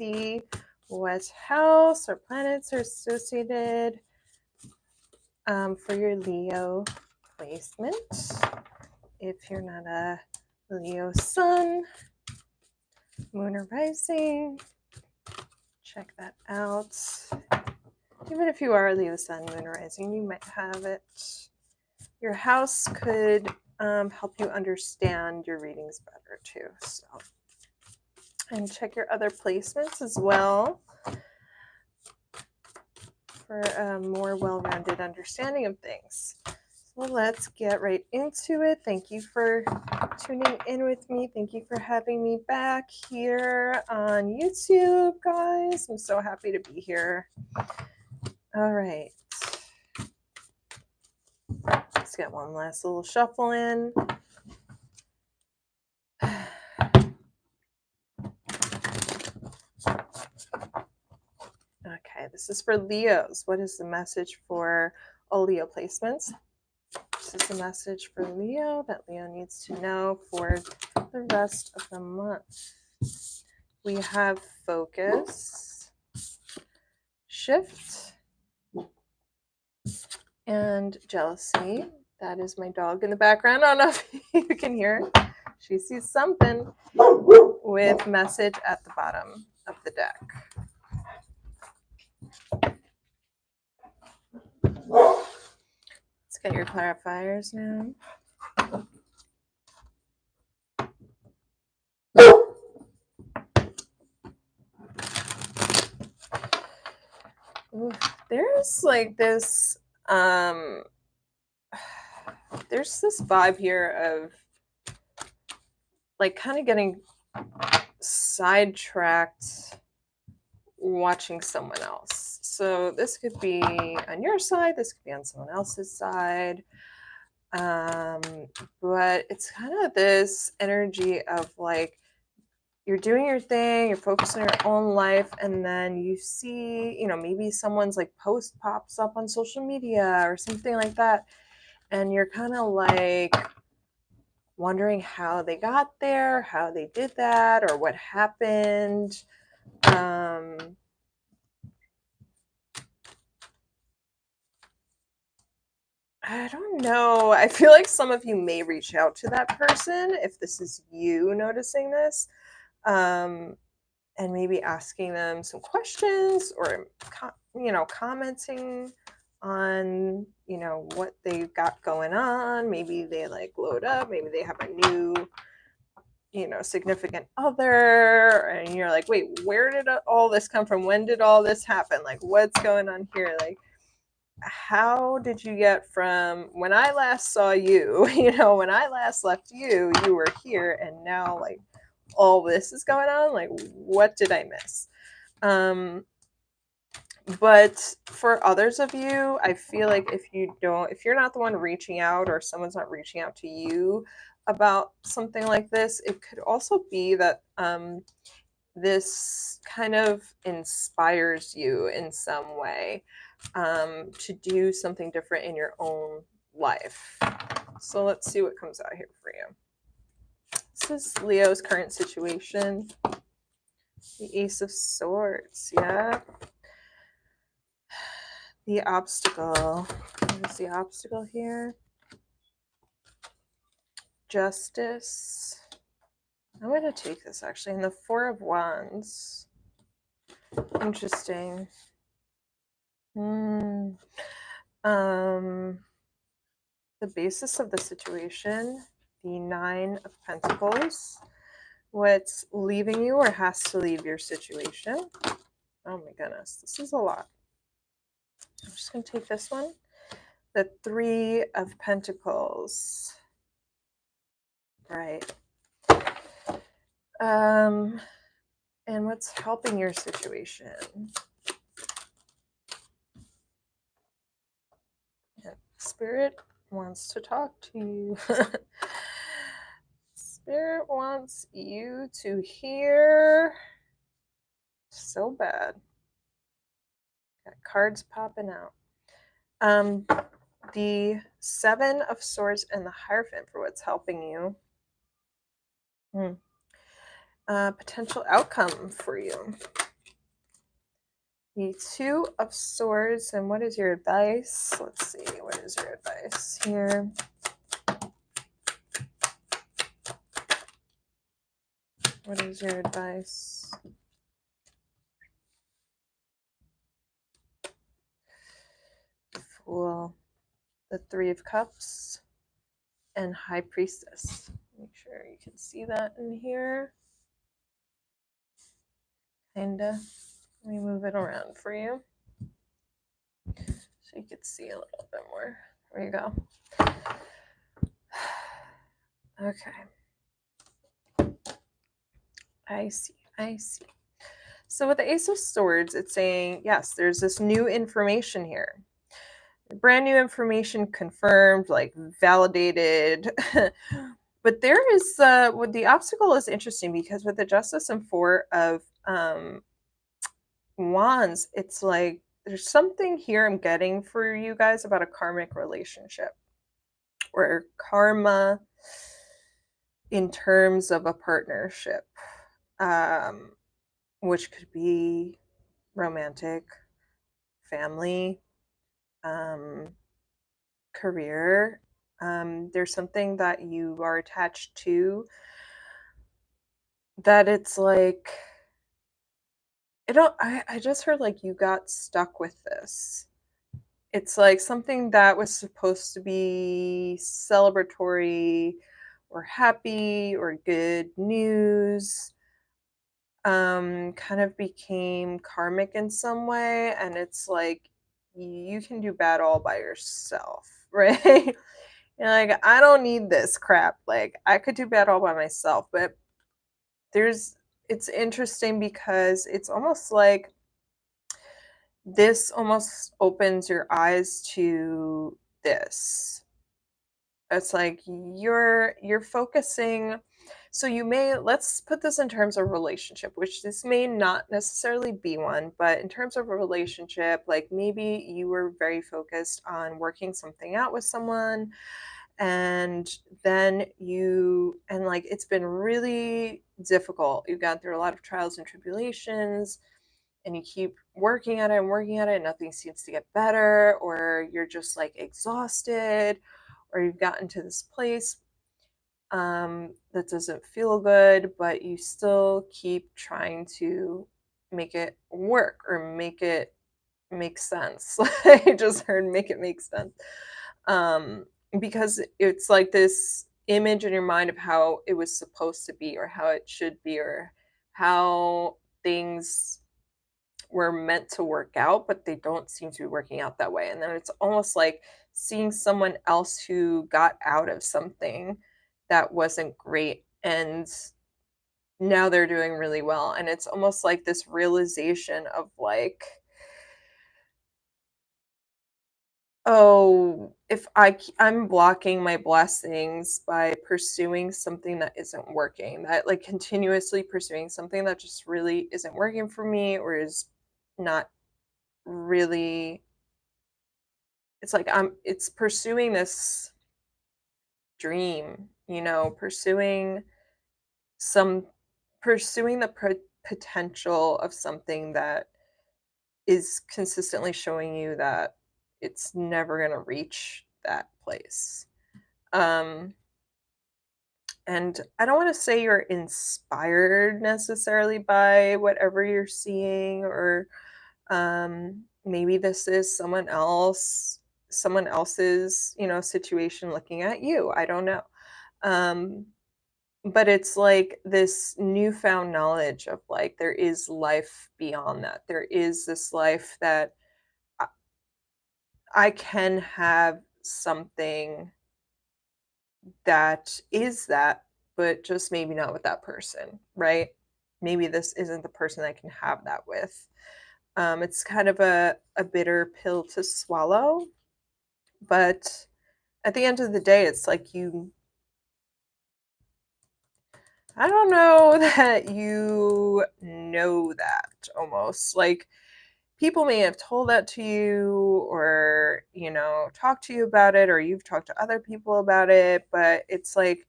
see what house or planets are associated for your Leo placement. If you're not a Leo sun, moon, or rising, check that out. Even if you are a Leo sun, moon, or rising, you might have it. Your house could help you understand your readings better too. So, and check your other placements as well for a more well-rounded understanding of things. So let's get right into it. Thank you for tuning in with me. Thank you for having me back here on YouTube, guys. I'm so happy to be here. All right. Let's get one last little shuffle in. Okay, this is for Leos. What is the message for all Leo placements? This is the message for Leo that Leo needs to know for the rest of the month. We have focus, shift, and jealousy. That is my dog in the background. I don't know if you can hear it. She sees something with message at the bottom of the deck. Let's get your clarifiers now. Ooh, there's like this there's this vibe here of like kind of getting sidetracked watching someone else. So this could be on your side, this could be on someone else's side. But it's kind of this energy of like you're doing your thing, you're focused on your own life, and then you see, you know, maybe someone's like post pops up on social media or something like that, and you're kind of like wondering how they got there, how they did that, or what happened. I don't know. I feel like some of you may reach out to that person if this is you noticing this, and maybe asking them some questions or, you know, commenting on, you know, what they've got going on. Maybe they like glowed up. Maybe they have a new, you know, significant other, and you're like, wait, where did all this come from? When did all this happen? Like, what's going on here? Like, how did you get from when I last saw you, you know, when I last left you, you were here, and now like all this is going on? Like, what did I miss? But for others of you, I feel like if you're not the one reaching out, or someone's not reaching out to you about something like this, it could also be that this kind of inspires you in some way to do something different in your own life. So let's see what comes out here for you. This is Leo's current situation. The Ace of Swords, yeah. The obstacle. What is the obstacle here? Justice. I'm going to take this actually. And the Four of Wands. Interesting. The basis of the situation, the Nine of Pentacles. What's leaving you or has to leave your situation? Oh my goodness, this is a lot. I'm just going to take this one. The Three of Pentacles. Right. And what's helping your situation? Yeah, Spirit wants to talk to you. Spirit wants you to hear so bad. Got cards popping out. The Seven of Swords and the Hierophant for what's helping you. Potential outcome for you. The Two of Swords, and what is your advice? Let's see, what is your advice here? What is your advice? Fool, the Three of Cups, and High Priestess. Make sure you can see that in here. Kinda. Let me move it around for you so you can see a little bit more. There you go. Okay. I see. I see. So with the Ace of Swords, it's saying, yes, there's this new information here. Brand new information confirmed, like validated. But there is with the obstacle is interesting because with the Justice and Four of Wands, it's like there's something here I'm getting for you guys about a karmic relationship or karma in terms of a partnership, um, which could be romantic, family, um, career. There's something that you are attached to that it's like I just heard like you got stuck with this. It's like something that was supposed to be celebratory or happy or good news, kind of became karmic in some way, and it's like you can do bad all by yourself, right? You're like, I don't need this crap. Like, I could do bad all by myself. But there's, it's interesting because it's almost like this almost opens your eyes to this. It's like you're focusing, so you may, let's put this in terms of relationship, which this may not necessarily be one, but in terms of a relationship, like maybe you were very focused on working something out with someone, and then and like it's been really difficult. You've gone through a lot of trials and tribulations, and you keep working at it and working at it, and nothing seems to get better, or you're just like exhausted, or you've gotten to this place that doesn't feel good, but you still keep trying to make it work or make it make sense. I just heard make it make sense. Um, because it's like this image in your mind of how it was supposed to be or how it should be or how things were meant to work out, but they don't seem to be working out that way. And then it's almost like seeing someone else who got out of something that wasn't great, and now they're doing really well. And it's almost like this realization of like, oh, if I'm blocking my blessings by pursuing something that isn't working, that like continuously pursuing something that just really isn't working for me or is not really, it's like it's pursuing this dream, some pursuing the potential of something that is consistently showing you that it's never going to reach that place. Um and I don't want to say you're inspired necessarily by whatever you're seeing, or maybe this is someone else's, situation looking at you. I don't know. Um but it's like this newfound knowledge of like there is life beyond that. There is this life that I I can have something that is that, but just maybe not with that person, right? Maybe this isn't the person I can have that with. It's kind of a bitter pill to swallow, but at the end of the day, it's like I don't know that you know that almost. Like people may have told that to you or, talked to you about it, or you've talked to other people about it, but it's like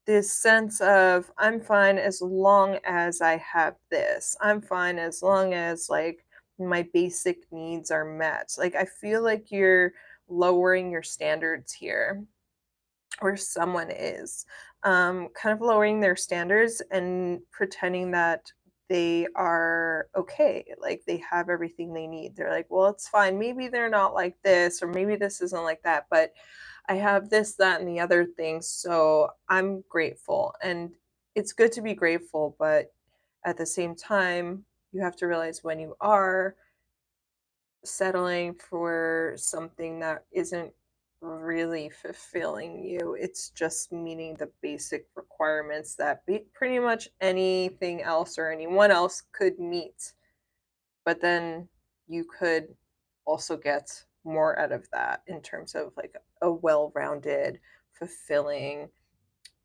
this sense of I'm fine as long as I have this. I'm fine as long as like my basic needs are met. Like, I feel like you're lowering your standards here, or someone is, kind of lowering their standards and pretending that they are okay, like they have everything they need. They're like, well, it's fine. Maybe they're not like this, or maybe this isn't like that, but I have this, that, and the other thing. So I'm grateful. And it's good to be grateful, but at the same time, you have to realize when you are settling for something that isn't really fulfilling you. It's just meeting the basic requirements that pretty much anything else or anyone else could meet. But then you could also get more out of that in terms of like a well rounded, fulfilling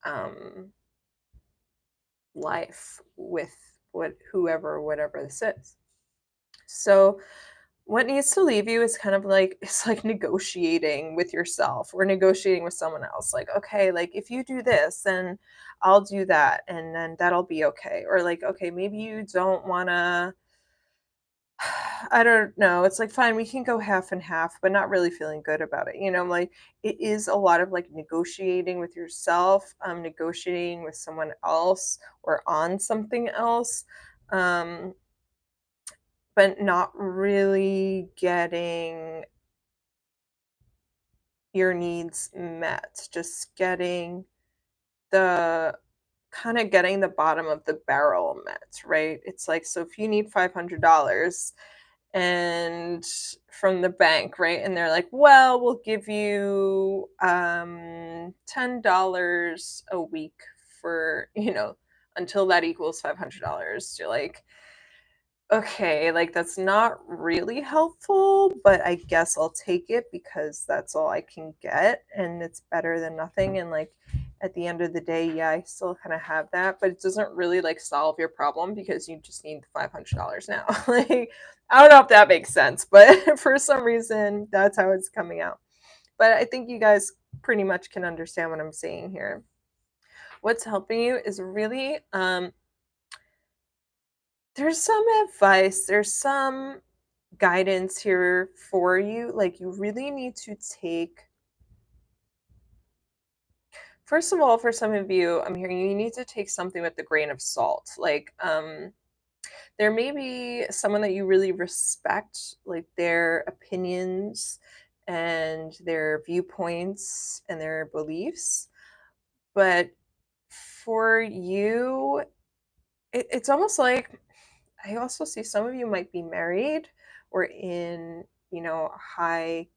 um, life with whatever this is. So, what needs to leave you is kind of like it's like negotiating with yourself or negotiating with someone else. Like, okay, like if you do this, then I'll do that, and then that'll be okay. Or like, okay, maybe you don't want to. I don't know. It's like fine, we can go half and half, but not really feeling good about it. Like it is a lot of like negotiating with yourself, negotiating with someone else or on something else. Um, but not really getting your needs met, just getting the getting the bottom of the barrel met, right? It's like, so if you need $500 and from the bank, right? And they're like, well, we'll give you $10 a week for, until that equals $500. You're like, okay, like that's not really helpful, but I guess I'll take it because that's all I can get and it's better than nothing. And like at the end of the day, yeah, I still kind of have that, but it doesn't really like solve your problem because you just need $500 now. Like, I don't know if that makes sense, but for some reason, that's how it's coming out. But I think you guys pretty much can understand what I'm saying here. What's helping you is really there's some advice, there's some guidance here for you. Like, you really need to take, first of all, for some of you, I'm hearing you need to take something with a grain of salt. Like, there may be someone that you really respect, like their opinions and their viewpoints and their beliefs. But for you, it's almost like I also see some of you might be married or in, a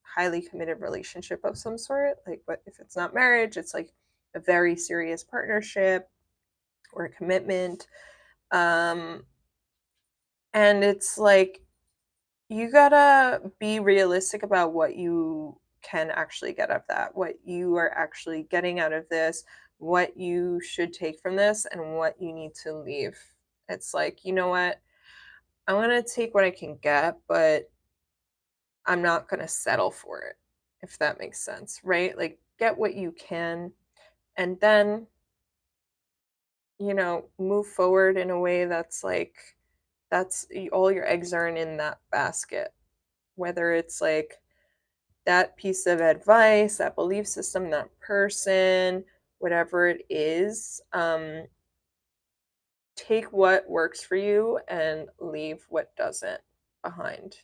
highly committed relationship of some sort. Like, but if it's not marriage, it's like a very serious partnership or a commitment. Um, and it's like you gotta be realistic about what you can actually get out of that, what you are actually getting out of this, what you should take from this, and what you need to leave. It's like, you know what? I'm gonna take what I can get, but I'm not gonna settle for it, if that makes sense, right? Like, get what you can, and then, move forward in a way that's like, all your eggs aren't in that basket. Whether it's like that piece of advice, that belief system, that person, whatever it is, take what works for you and leave what doesn't behind.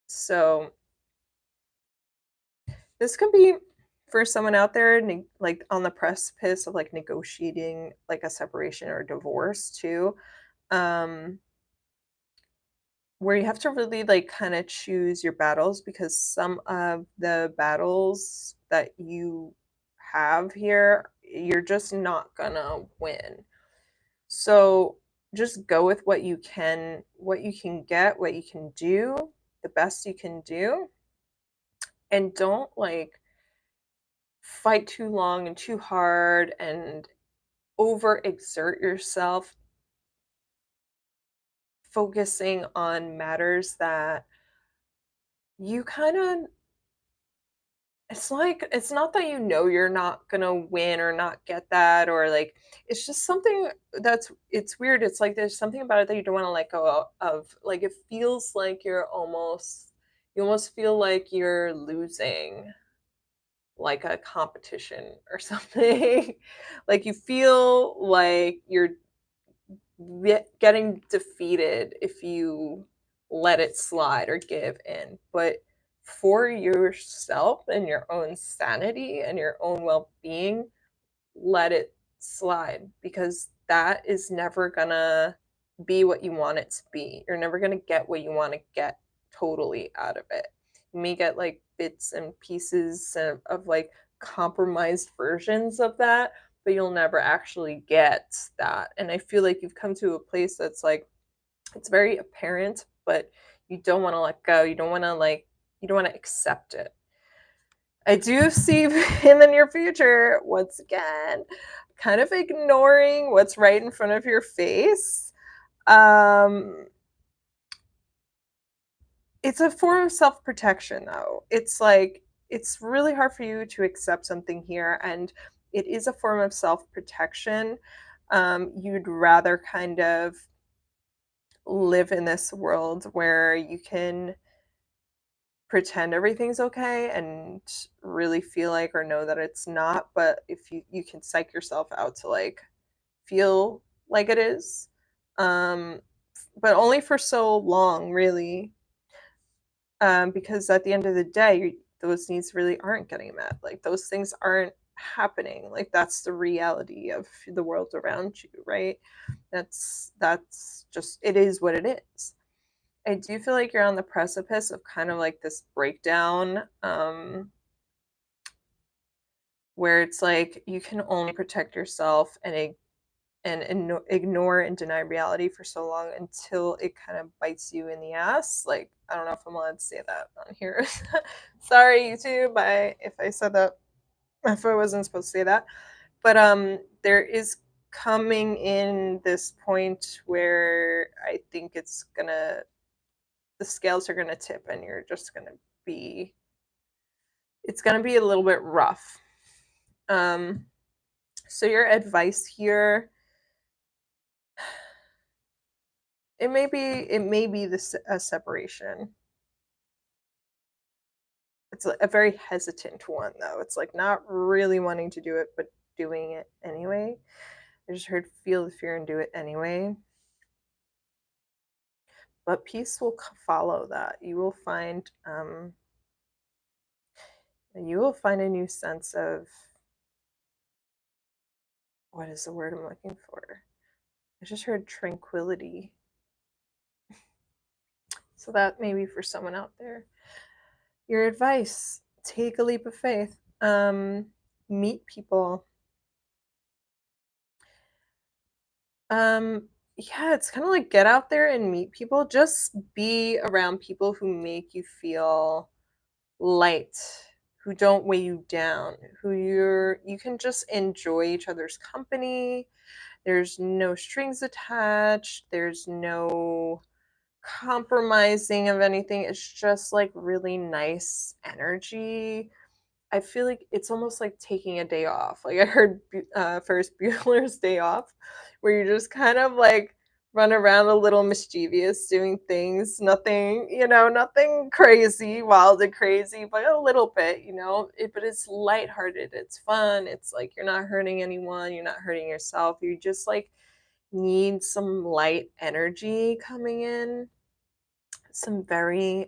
So this could be for someone out there like on the precipice of like negotiating like a separation or a divorce too. Um where you have to really like kind of choose your battles, because some of the battles that you have here, you're just not gonna win. So just go with what you can get, what you can do, the best you can do, and don't like fight too long and too hard and overexert yourself focusing on matters that you kind of it's like it's not that you know you're not gonna win or not get that, or like it's just something that's it's weird. It's like there's something about it that you don't want to let go of. Like it feels like you almost feel like you're losing like a competition or something. Like you feel like you're getting defeated if you let it slide or give in. But for yourself and your own sanity and your own well being, let it slide because that is never gonna be what you want it to be. You're never gonna get what you want to get totally out of it. You may get like bits and pieces of like compromised versions of that, but you'll never actually get that. And I feel like you've come to a place that's like it's very apparent, but you don't want to let go. You don't want to you don't want to accept it. I do see in the near future, once again, kind of ignoring what's right in front of your face. Um, it's a form of self protection, though. It's like, it's really hard for you to accept something here, and it is a form of self protection. You'd rather kind of live in this world where you can pretend everything's okay and really feel like or know that it's not, but if you can psych yourself out to like feel like it is, um but only for so long, really, because at the end of the day those needs really aren't getting met, like those things aren't happening, like that's the reality of the world around you, right? That's just, it is what it is. I do feel like you're on the precipice of kind of like this breakdown, where it's like you can only protect yourself and ignore and deny reality for so long until it kind of bites you in the ass. Like I don't know if I'm allowed to say that on here. Sorry, YouTube, if I said that, if I wasn't supposed to say that. But there is coming in this point where I think the scales are gonna tip and you're just gonna be it's gonna be a little bit rough. Um, so your advice here, it may be a separation. It's a very hesitant one though. It's like not really wanting to do it, but doing it anyway. I just heard feel the fear and do it anyway. But peace will follow that. You will find a new sense of, what is the word I'm looking for? I just heard tranquility. So that may be for someone out there. Your advice: take a leap of faith. Meet people. Um, yeah, it's kind of like get out there and meet people. Just be around people who make you feel light, who don't weigh you down, who you can just enjoy each other's company. There's no strings attached. There's no compromising of anything. It's just like really nice energy. I feel like it's almost like taking a day off. Like I heard Ferris Bueller's Day Off, where you just kind of like run around a little mischievous doing things, nothing, nothing crazy, wild and crazy, but a little bit, but it's lighthearted, it's fun, it's like you're not hurting anyone, you're not hurting yourself, you just like need some light energy coming in, some very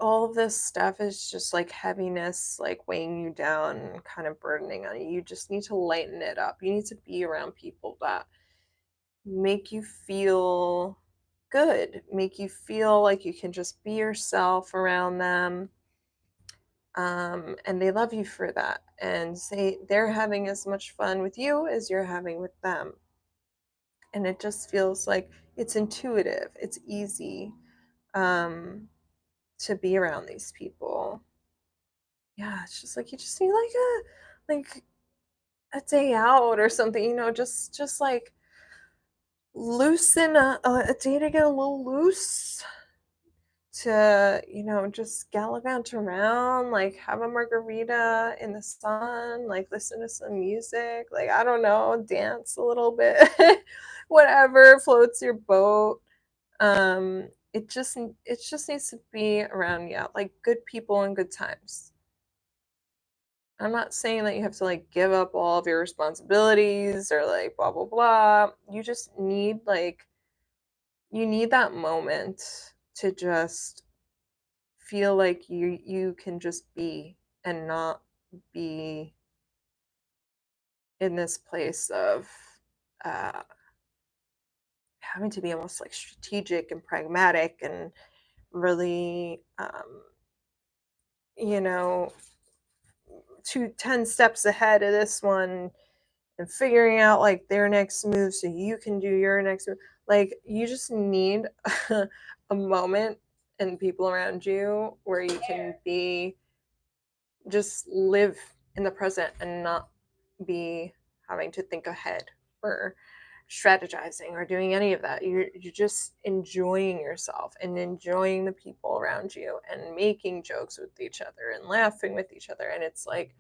all of this stuff is just like heaviness, like weighing you down, kind of burdening on you. You just need to lighten it up. You need to be around people that make you feel good, make you feel like you can just be yourself around them. And they love you for that. And say they're having as much fun with you as you're having with them. And it just feels like it's intuitive, it's easy, to be around these people. Yeah, it's just like you just need like a day out or something, just like loosen a day to get a little loose, to, just gallivant around, like have a margarita in the sun, like listen to some music, like I don't know, dance a little bit, whatever floats your boat. It just needs to be around, yeah, like good people and good times. I'm not saying that you have to like give up all of your responsibilities or like blah blah blah. You need that moment to just feel like you can just be and not be in this place of uh having to be almost like strategic and pragmatic and really you know 10 steps ahead of this one and figuring out like their next move so you can do your next move. Like you just need a moment and people around you where you can be just live in the present and not be having to think ahead or strategizing or doing any of that. You're just enjoying yourself and enjoying the people around you and making jokes with each other and laughing with each other. And it's like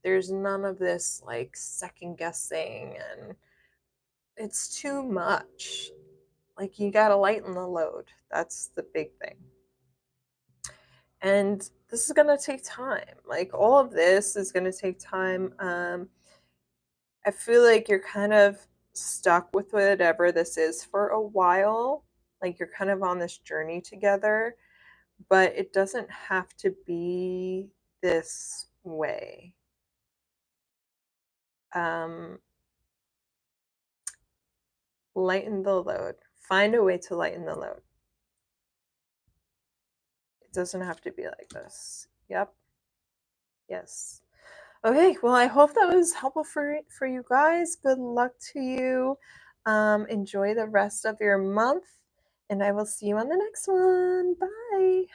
there's none of this like second guessing, and it's too much. Like you gotta lighten the load. That's the big thing. And this is gonna take time. Like all of this is gonna take time. I feel like you're kind of stuck with whatever this is for a while. Like you're kind of on this journey together, but it doesn't have to be this way. Um, Lighten the load. Find a way to lighten the load. It doesn't have to be like this. Yep. Yes. Okay, well, I hope that was helpful for you guys. Good luck to you. Enjoy the rest of your month, and I will see you on the next one. Bye.